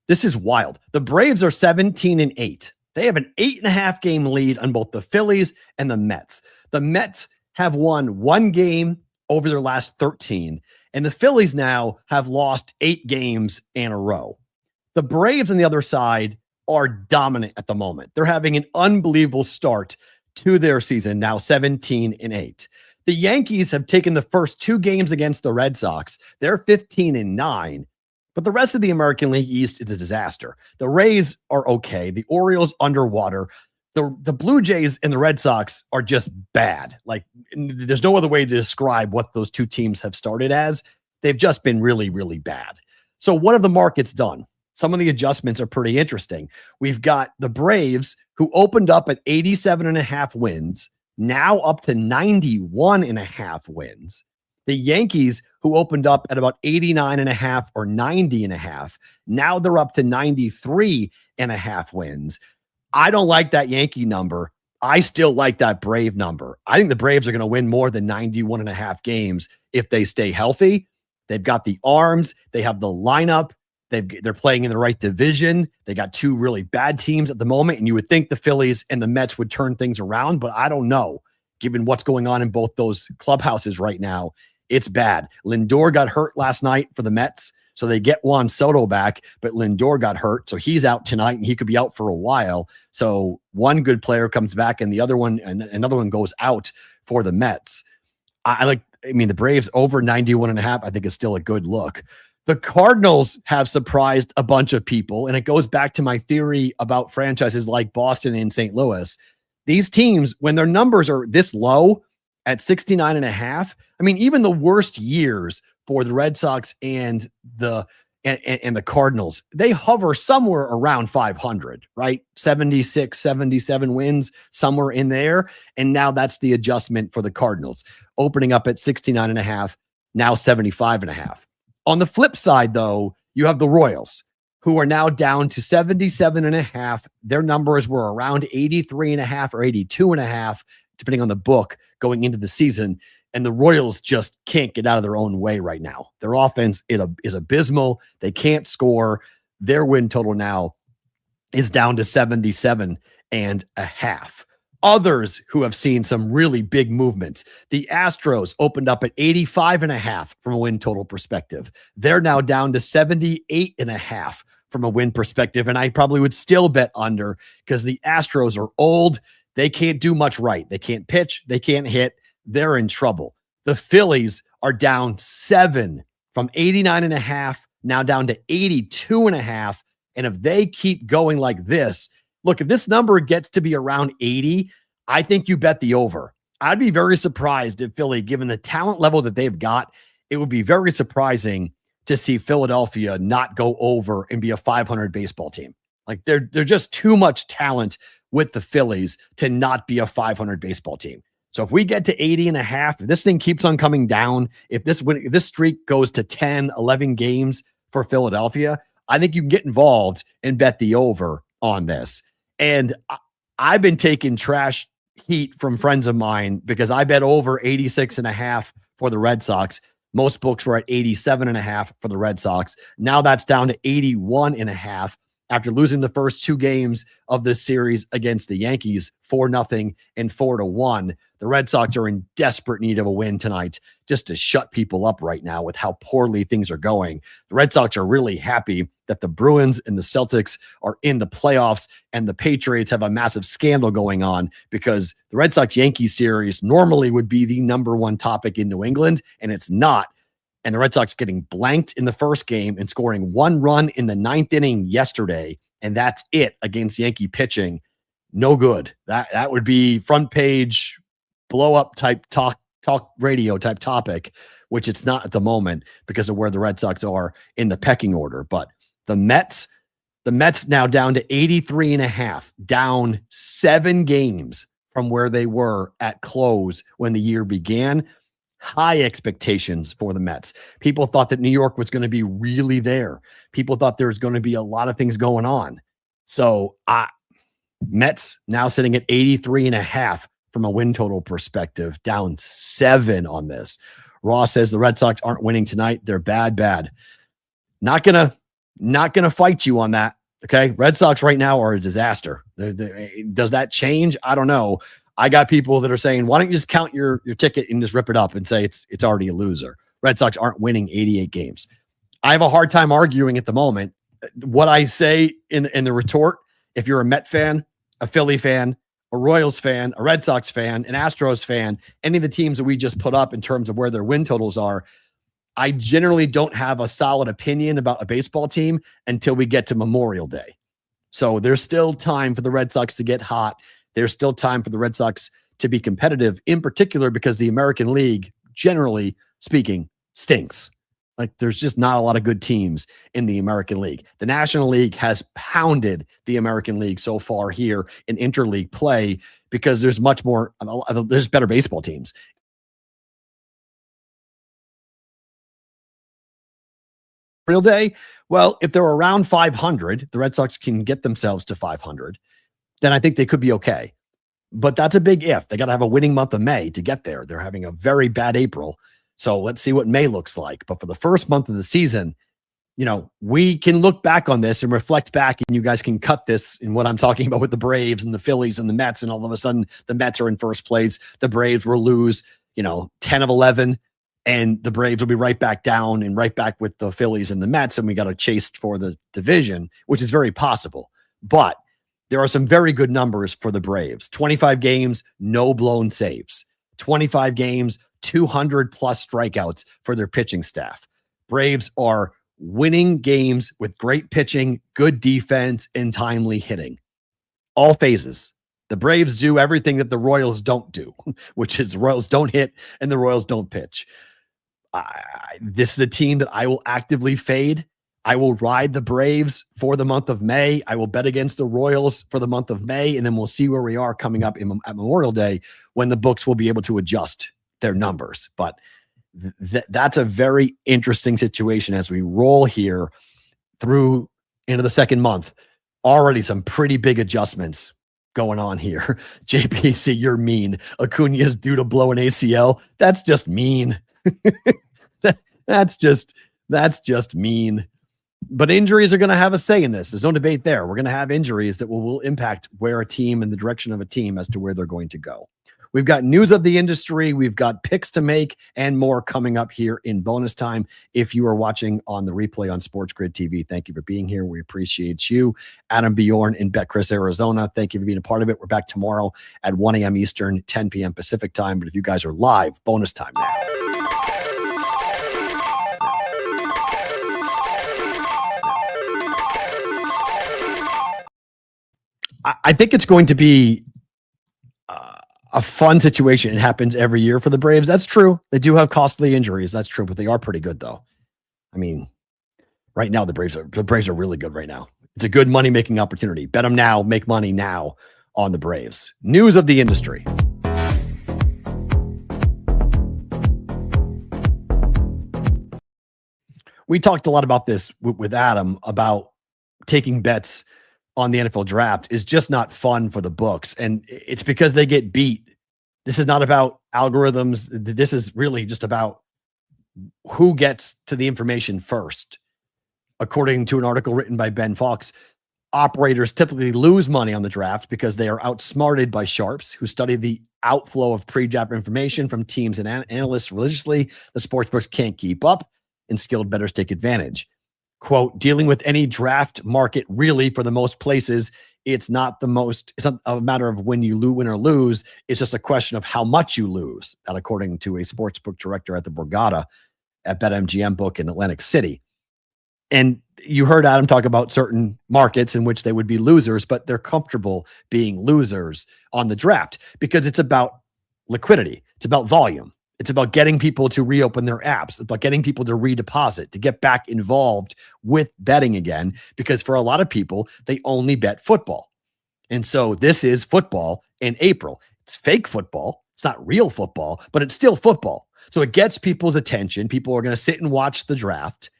This is wild. The Braves are 17-8. They have an 8.5 game lead on both the Phillies and the Mets. The Mets have won 1 game over their last 13, and the Phillies now have lost 8 games in a row. The Braves on the other side are dominant at the moment. They're having an unbelievable start to their season, now 17-8. The Yankees have taken the first 2 games against the Red Sox. They're 15-9, but the rest of the American League East is a disaster. The Rays are okay. The Orioles underwater. The Blue Jays and the Red Sox are just bad. Like, there's no other way to describe what those 2 teams have started as. They've just been really, really bad. So what have the markets done? Some of the adjustments are pretty interesting. We've got the Braves, who opened up at 87.5 wins, now up to 91.5 wins. The Yankees, who opened up at about 89.5 or 90.5, now they're up to 93.5 wins. I don't like that Yankee number. I still like that Brave number. I think the Braves are going to win more than 91.5 games if they stay healthy. They've got the arms. They have the lineup. They're playing in the right division. They got two really bad teams at the moment, and you would think the Phillies and the Mets would turn things around, but I don't know. Given what's going on in both those clubhouses right now, it's bad. Lindor got hurt last night for the Mets, so they get Juan Soto back, but Lindor got hurt, so he's out tonight, and he could be out for a while. So one good player comes back, and the other one, and another one goes out for the Mets. I mean, the Braves over 91.5, I think is still a good look. The Cardinals have surprised a bunch of people, and it goes back to my theory about franchises like Boston and St. Louis. These teams, when their numbers are this low at 69.5, I mean, even the worst years for the Red Sox and the Cardinals, they hover somewhere around 500, right? 76, 77 wins, somewhere in there. And now that's the adjustment for the Cardinals, opening up at 69.5, now 75.5. On the flip side, though, you have the Royals, who are now down to 77.5. Their numbers were around 83.5 or 82.5, depending on the book going into the season. And the Royals just can't get out of their own way right now. Their offense is abysmal. They can't score. Their win total now is down to 77.5. Others who have seen some really big movements. The Astros opened up at 85.5 from a win total perspective. They're now down to 78.5 from a win perspective. And I probably would still bet under because the Astros are old. They can't do much right. They can't pitch. They can't hit. They're in trouble. The Phillies are down 7 from 89.5, now down to 82.5. And if they keep going like this, look, if this number gets to be around 80, I think you bet the over. I'd be very surprised if Philly, given the talent level that they've got, it would be very surprising to see Philadelphia not go over and be a 500 baseball team. Like they're just too much talent with the Phillies to not be a 500 baseball team. So if we get to 80.5, if this thing keeps on coming down, if this streak goes to 10, 11 games for Philadelphia, I think you can get involved and bet the over on this. And I've been taking trash heat from friends of mine because I bet over 86.5 for the Red Sox. Most books were at 87.5 for the Red Sox. Now that's down to 81.5 after losing the first two games of this series against the Yankees, 4-0 and 4-1. The Red Sox are in desperate need of a win tonight just to shut people up right now with how poorly things are going. The Red Sox are really happy that the Bruins and the Celtics are in the playoffs and the Patriots have a massive scandal going on because the Red Sox-Yankees series normally would be the number one topic in New England, and it's not. And the Red Sox getting blanked in the first game and scoring one run in the ninth inning yesterday, and that's it against Yankee pitching. No good. That would be front page, blow up type talk radio type topic, which it's not at the moment because of where the Red Sox are in the pecking order. But the Mets now down to 83.5, down 7 games from where they were at close when the year began. High expectations for the Mets. People thought that New York was going to be really there. People thought there was going to be a lot of things going on. So Mets now sitting at 83.5 from a win total perspective, down 7 on this. Ross says the Red Sox aren't winning tonight. They're bad. Not gonna fight you on that. Okay. Red Sox right now are a disaster. Does that change? I don't know. I got people that are saying, why don't you just count your ticket and just rip it up and say it's already a loser. Red Sox aren't winning 88 games. I have a hard time arguing at the moment. What I say in the retort, if you're a Met fan, a Philly fan, a Royals fan, a Red Sox fan, an Astros fan, any of the teams that we just put up in terms of where their win totals are, I generally don't have a solid opinion about a baseball team until we get to Memorial Day. So there's still time for the Red Sox to get hot. There's still time for the Red Sox to be competitive, in particular because the American League, generally speaking, stinks. Like there's just not a lot of good teams in the American League. The National League has pounded the American League so far here in interleague play because there's much more, there's better baseball teams. Real day, well, if they're around 500, the Red Sox can get themselves to 500. Then I think they could be okay. But that's a big if. They got to have a winning month of May to get there. They're having a very bad April. So let's see what May looks like. But for the first month of the season, we can look back on this and reflect back, and you guys can cut this in what I'm talking about with the Braves and the Phillies and the Mets, and all of a sudden the Mets are in first place. The Braves will lose, 10 of 11, and the Braves will be right back down and right back with the Phillies and the Mets, and we got to chase for the division, which is very possible. But there are some very good numbers for the Braves. 25 games, no blown saves. 25 games, 200 plus strikeouts for their pitching staff. Braves are winning games with great pitching, good defense, and timely hitting. All phases. The Braves do everything that the Royals don't do, which is the Royals don't hit and the Royals don't pitch. This is a team that I will actively fade. I will ride the Braves for the month of May. I will bet against the Royals for the month of May, and then we'll see where we are coming up at Memorial Day, when the books will be able to adjust their numbers. But that's a very interesting situation as we roll here through into the second month. Already some pretty big adjustments going on here. JPC, you're mean. Acuna's due to blow an ACL. That's just mean. That's just mean. But injuries are going to have a say in this. There's no debate there. We're going to have injuries that will impact where a team and the direction of a team as to where they're going to go. We've got news of the industry. We've got picks to make and more coming up here in bonus time. If you are watching on the replay on Sports Grid TV, thank you for being here. We appreciate you. Adam Bjorn in Betcris, Arizona, thank you for being a part of it. We're back tomorrow at 1 a.m. Eastern, 10 p.m. Pacific time. But if you guys are live, bonus time now. I think it's going to be a fun situation. It happens every year for the Braves. That's true. They do have costly injuries. That's true, but they are pretty good, though. I mean, right now the Braves are really good right now. It's a good money-making opportunity. Bet them now, make money now on the Braves. News of the industry. We talked a lot about this with Adam about taking bets on the NFL draft is just not fun for the books. And it's because they get beat. This is not about algorithms. This is really just about who gets to the information first. According to an article written by Ben Fox, operators typically lose money on the draft because they are outsmarted by sharps who study the outflow of pre-draft information from teams and analysts religiously. The sportsbooks can't keep up, and skilled bettors take advantage. Quote, dealing with any draft market really for the most places, it's not a matter of when you win or lose. It's just a question of how much you lose. That according to a sportsbook director at the Borgata at BetMGM book in Atlantic City. And you heard Adam talk about certain markets in which they would be losers, but they're comfortable being losers on the draft because it's about liquidity. It's about volume. It's about getting people to reopen their apps. It's about getting people to redeposit, to get back involved with betting again, because for a lot of people, they only bet football. And so this is football in April. It's fake football. It's not real football, but it's still football. So it gets people's attention. People are going to sit and watch the draft.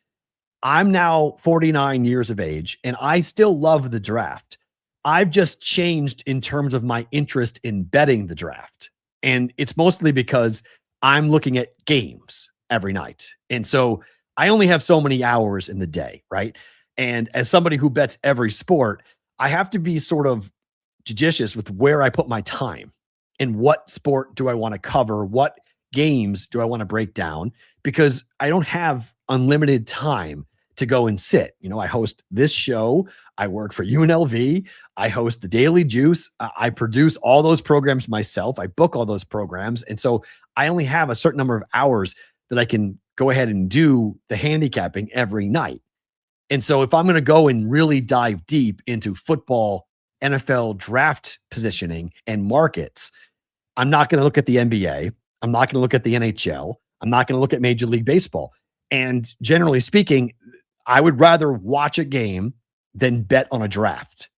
I'm now 49 years of age, and I still love the draft. I've just changed in terms of my interest in betting the draft. And it's mostly because I'm looking at games every night. And so I only have so many hours in the day, right? And as somebody who bets every sport, I have to be sort of judicious with where I put my time and what sport do I want to cover? What games do I want to break down? Because I don't have unlimited time to go and sit. I host this show. I work for UNLV. I host the Daily Juice. I produce all those programs myself. I book all those programs. And so I only have a certain number of hours that I can go ahead and do the handicapping every night. And so if I'm going to go and really dive deep into football, NFL draft positioning and markets, I'm not going to look at the NBA. I'm not going to look at the NHL. I'm not going to look at Major League Baseball. And generally speaking, I would rather watch a game than bet on a draft.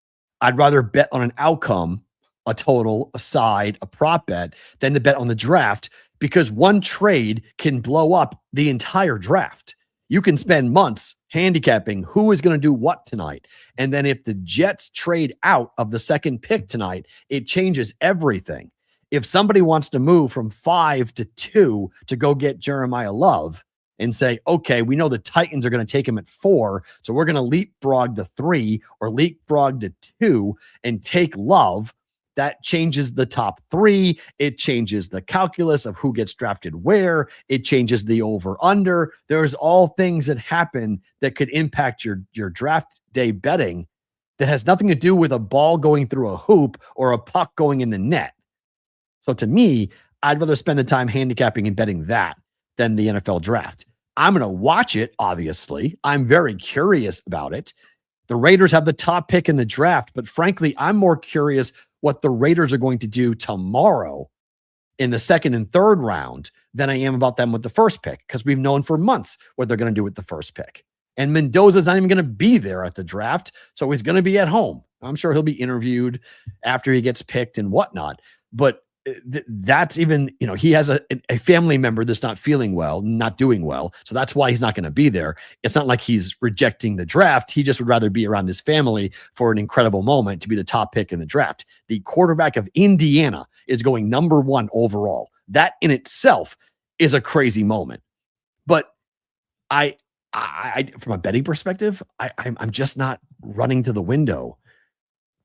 I'd rather bet on an outcome, a total, a side, a prop bet, than to bet on the draft, because one trade can blow up the entire draft. You can spend months handicapping who is going to do what tonight. And then if the Jets trade out of the second pick tonight, it changes everything. If somebody wants to move from 5 to 2 to go get Jeremiah Love, and say, okay, we know the Titans are going to take him at 4, so we're going to leapfrog to 3 or leapfrog to 2 and take Love, that changes the top 3. It changes the calculus of who gets drafted where. It changes the over-under. There's all things that happen that could impact your draft day betting that has nothing to do with a ball going through a hoop or a puck going in the net. So to me, I'd rather spend the time handicapping and betting that than the NFL draft. I'm going to watch it, obviously. I'm very curious about it. The Raiders have the top pick in the draft, but frankly, I'm more curious what the Raiders are going to do tomorrow in the second and third round than I am about them with the first pick, because we've known for months what they're going to do with the first pick. And Mendoza's not even going to be there at the draft, so he's going to be at home. I'm sure he'll be interviewed after he gets picked and whatnot. But that's even, he has a family member that's not feeling well, not doing well. So that's why he's not going to be there. It's not like he's rejecting the draft. He just would rather be around his family for an incredible moment to be the top pick in the draft. The quarterback of Indiana is going number 1 overall. That in itself is a crazy moment. But I from a betting perspective, I'm just not running to the window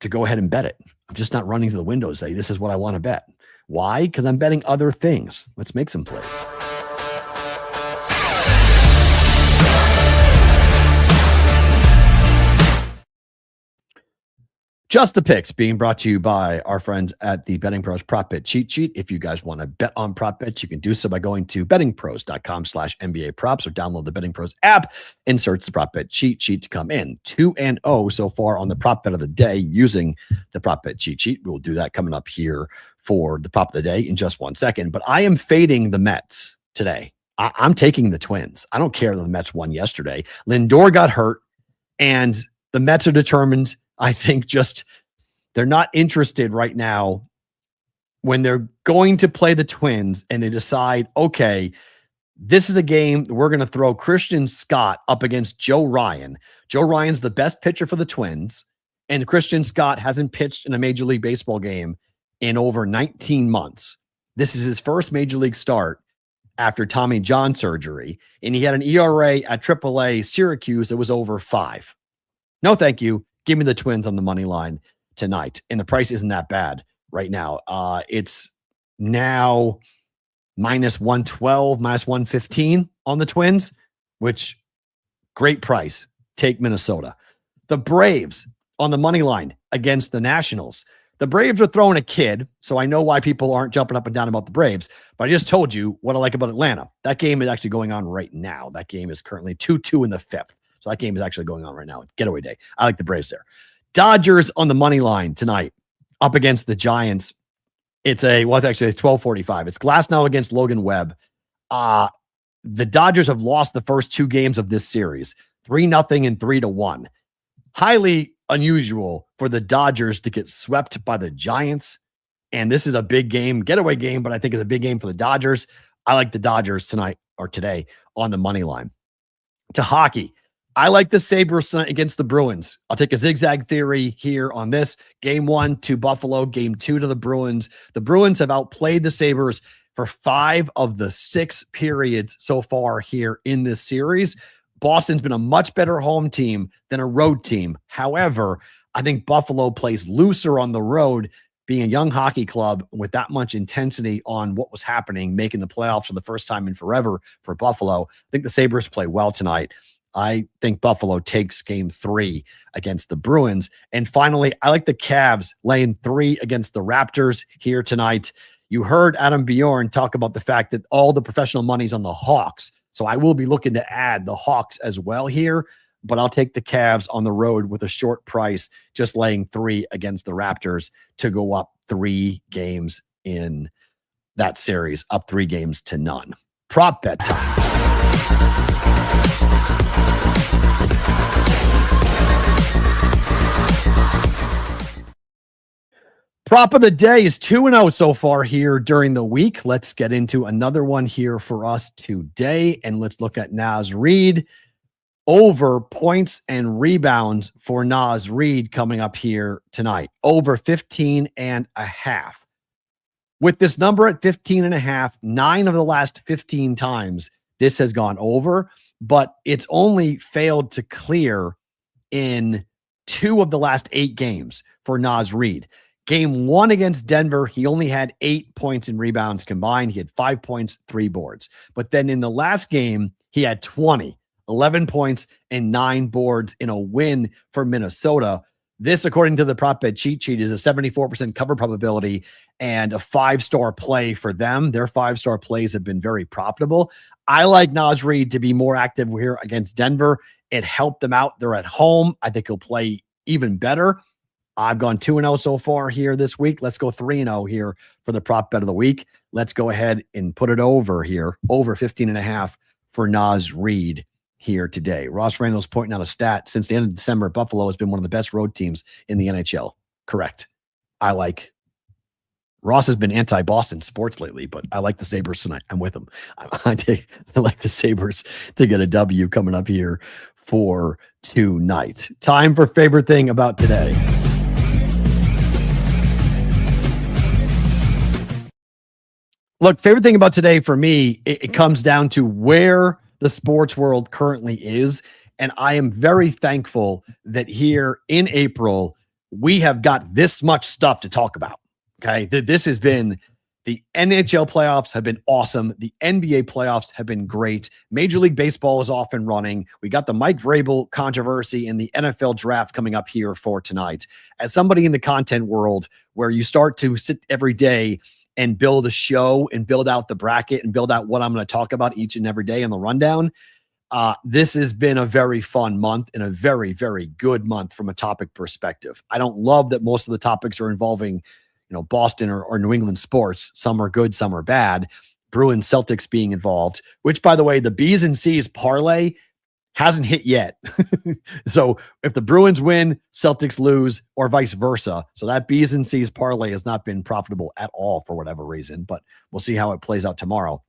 to go ahead and bet it. I'm just not running to the window to say, this is what I want to bet. Why? Because I'm betting other things. Let's make some plays. Just the Picks being brought to you by our friends at the Betting Pros Prop Bet Cheat Sheet. If you guys want to bet on prop bets, you can do so by going to bettingpros.com/NBA props or download the Betting Pros app and search the Prop Bet Cheat Sheet to come in. 2-0 so far on the prop bet of the day using the Prop Bet Cheat Sheet. We'll do that coming up here for the prop of the day in just 1 second. But I am fading the Mets today. I'm taking the Twins. I don't care that the Mets won yesterday. Lindor got hurt, and the Mets are determined. I think just they're not interested right now when they're going to play the Twins and they decide, okay, this is a game we're going to throw Christian Scott up against Joe Ryan. Joe Ryan's the best pitcher for the Twins, and Christian Scott hasn't pitched in a Major League Baseball game in over 19 months. This is his first Major League start after Tommy John surgery, and he had an ERA at AAA Syracuse that was over 5. No, thank you. Give me the Twins on the money line tonight. And the price isn't that bad right now. It's now -112, -115 on the Twins, which great price. Take Minnesota. The Braves on the money line against the Nationals. The Braves are throwing a kid, so I know why people aren't jumping up and down about the Braves, but I just told you what I like about Atlanta. That game is actually going on right now. That game is currently 2-2 in the 5th. So that game is actually going on right now. Getaway day. I like the Braves there. Dodgers on the money line tonight up against the Giants. It's actually 12:45. It's Glasnow against Logan Webb. The Dodgers have lost the first 2 games of this series, 3-0 and 3-1. Highly unusual for the Dodgers to get swept by the Giants. And this is a big game, getaway game, but I think it's a big game for the Dodgers. I like the Dodgers tonight or today on the money line. To hockey. I like the Sabres tonight against the Bruins. I'll take a zigzag theory here on this. Game 1 to Buffalo, game 2 to the Bruins. The Bruins have outplayed the Sabres for 5 of the 6 periods so far here in this series. Boston's been a much better home team than a road team. However, I think Buffalo plays looser on the road, being a young hockey club with that much intensity on what was happening, making the playoffs for the first time in forever for Buffalo. I think the Sabres play well tonight. I think Buffalo takes game 3 against the Bruins. And finally, I like the Cavs laying 3 against the Raptors here tonight. You heard Adam Bjorn talk about the fact that all the professional money's on the Hawks. So I will be looking to add the Hawks as well here, but I'll take the Cavs on the road with a short price, just laying 3 against the Raptors to go up 3 games in that series, up 3 games to none. Prop bet time. Prop of the day is 2-0 so far here during the week. Let's get into another one here for us today. And let's look at Naz Reid. Over points and rebounds for Naz Reid coming up here tonight. Over 15.5. With this number at 15.5, 9 of the last 15 times this has gone over, but it's only failed to clear in 2 of the last 8 games for Naz Reid. Game 1 against Denver, he only had 8 points and rebounds combined. He had 5 points, 3 boards. But then in the last game, he had 20, 11 points and 9 boards in a win for Minnesota. This, according to the prop bet cheat sheet, is a 74% cover probability and a 5-star play for them. Their 5-star plays have been very profitable. I like Naz Reid to be more active here against Denver. It helped them out. They're at home. I think he'll play even better. I've gone 2-0 so far here this week. Let's go 3-0 here for the prop bet of the week. Let's go ahead and put it over here, over 15.5 for Naz Reid here today. Ross Randall's pointing out a stat. Since the end of December, Buffalo has been one of the best road teams in the NHL. Correct. I like Ross has been anti-Boston sports lately, but I like the Sabres tonight. I'm with him. I like the Sabres to get a W coming up here for tonight. Time for favorite thing about today. Look, favorite thing about today for me, it comes down to where the sports world currently is. And I am very thankful that here in April, we have got this much stuff to talk about. Okay. This has been the NHL playoffs have been awesome. The NBA playoffs have been great. Major League Baseball is off and running. We got the Mike Vrabel controversy and the NFL draft coming up here for tonight. As somebody in the content world where you start to sit every day and build a show and build out the bracket and build out what I'm going to talk about each and every day in the rundown, this has been a very fun month and a very, very good month from a topic perspective. I don't love that most of the topics are involving Boston or New England sports. Some are good, some are bad. Bruins, Celtics being involved, which, by the way, the B's and C's parlay hasn't hit yet. So if the Bruins win, Celtics lose, or vice versa. So that B's and C's parlay has not been profitable at all for whatever reason, but we'll see how it plays out tomorrow.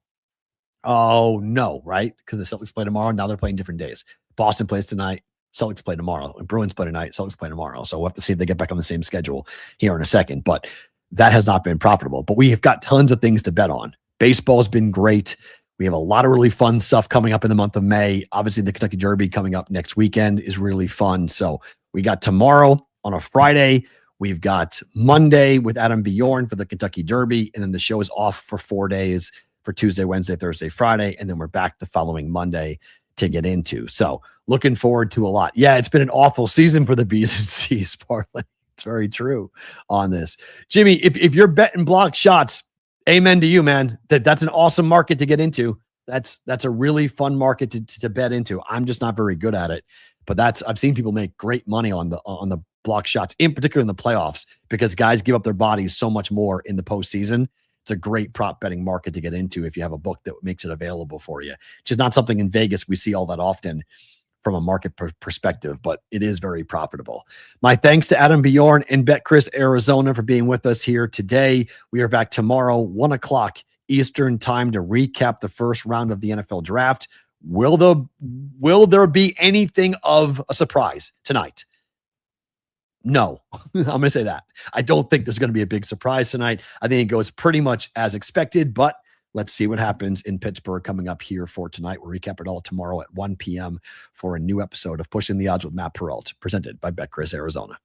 Oh, no, right? Because the Celtics play tomorrow. Now they're playing different days. Boston plays tonight. Celtics play tomorrow. And Bruins play tonight. Celtics play tomorrow. So we'll have to see if they get back on the same schedule here in a second. But that has not been profitable. But we have got tons of things to bet on. Baseball has been great. We have a lot of really fun stuff coming up in the month of May. Obviously, the Kentucky Derby coming up next weekend is really fun. So we got tomorrow on a Friday. We've got Monday with Adam Bjorn for the Kentucky Derby. And then the show is off for 4 days for Tuesday, Wednesday, Thursday, Friday. And then we're back the following Monday to get into. So looking forward to a lot. Yeah, it's been an awful season for the B's and C's parlay. It's very true on this. Jimmy, if you're betting block shots, amen to you, man. That's an awesome market to get into. That's a really fun market to bet into. I'm just not very good at it, but I've seen people make great money on the block shots, in particular in the playoffs, because guys give up their bodies so much more in the postseason. It's a great prop betting market to get into if you have a book that makes it available for you. Which is not something in Vegas we see all that often from a market perspective, but it is very profitable. My thanks to Adam Bjorn and Betcris Arizona for being with us here today. We are back tomorrow, 1:00 Eastern time, to recap the first round of the NFL draft. Will there be anything of a surprise tonight? No, I'm going to say that. I don't think there's going to be a big surprise tonight. I think it goes pretty much as expected, but let's see what happens in Pittsburgh coming up here for tonight. We'll recap it all tomorrow at 1 p.m. for a new episode of Pushing the Odds with Matt Peralt, presented by Betcris Arizona.